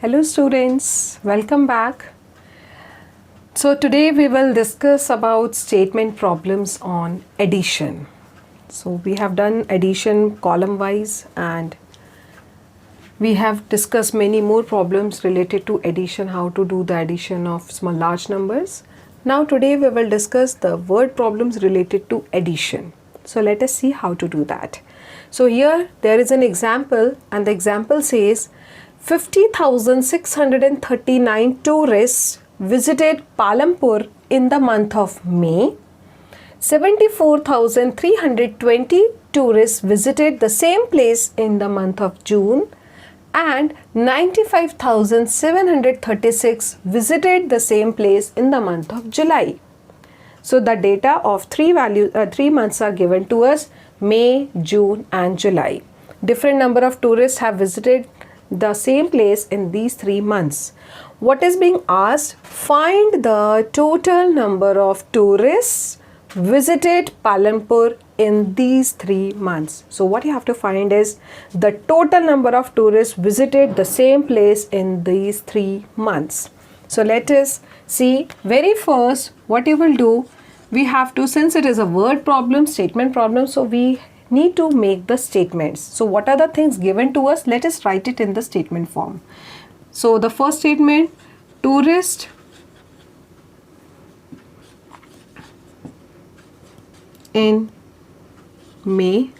Hello students, welcome back. So today we will discuss about statement problems on addition. So we have done addition column wise and we have discussed many more problems related to addition, how to do the addition of small large numbers. Now today we will discuss the word problems related to addition. So let us see how to do that. So here there is an example and the example says 50,639 tourists visited Palampur in the month of May. 74,320 tourists visited the same place in the month of June and 95,736 visited the same place in the month of July. So the data of three months are given to us: May, June and July. Different number of tourists have visited the same place in these 3 months. What is being asked? Find the total number of tourists visited Palampur in these 3 months. So what you have to find is the total number of tourists visited the same place in these 3 months. So let us see. Very first, what you will do, we have to, since it is a word problem, statement problem, so we need to make the statements. So what are the things given to us? Let us write it in the statement form. So the first statement, tourist in May.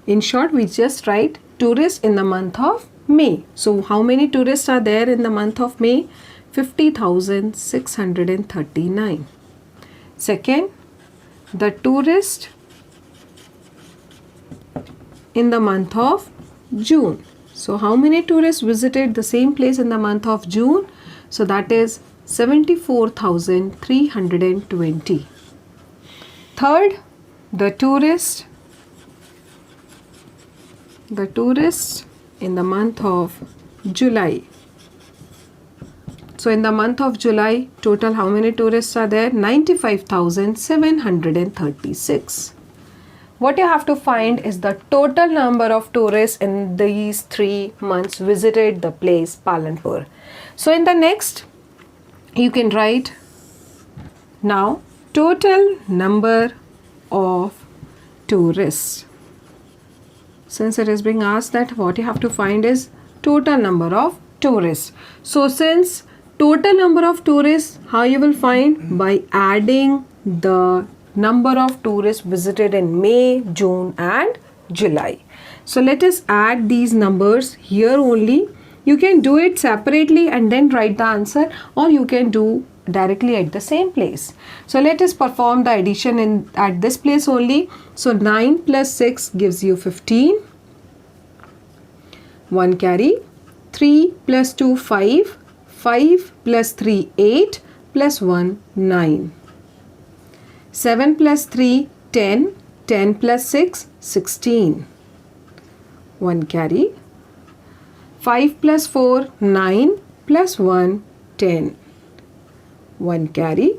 In short, we just write tourist in the month of May. So how many tourists are there in the month of May? 50,639. Second, the tourist in the month of June. So how many tourists visited the same place in the month of June? So that is 74,320. Third, the tourist in the month of July. So in the month of July, total how many tourists are there? 95,736. What you have to find is the total number of tourists in these 3 months visited the place Palampur. So in the next, you can write now total number of tourists. Since it is being asked that what you have to find is total number of tourists. So since total number of tourists, how you will find? By adding the number of tourists visited in May, June and July. So let us add these numbers here only. You can do it separately and then write the answer, or you can do directly at the same place. So let us perform the addition at this place only. So 9 plus 6 gives you 15. 1 carry. 3 plus 2 5. 5 plus 3 8 plus 1 9. 7 plus 3 10. 10 plus 6 16. 1 carry. 5 plus 4 9 plus 1 10. 1 carry.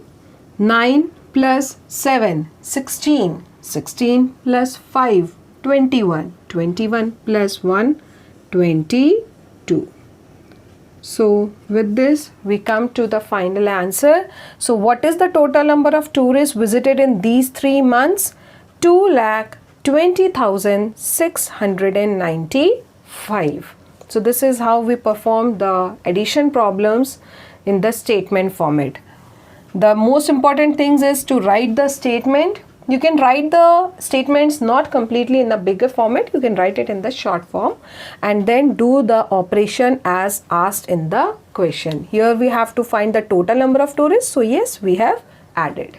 9 plus 7 16. 16 plus 5 21. 21 plus 1 22. So with this we come to the final answer. So what is the total number of tourists visited in these 3 months? 2,20,695. So this is how we perform the addition problems in the statement format. The most important thing is to write the statement. You can write the statements not completely in the bigger format. You can write it in the short form and then do the operation as asked in the question. Here we have to find the total number of tourists. So yes, we have added.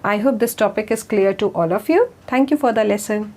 I hope this topic is clear to all of you. Thank you for the lesson.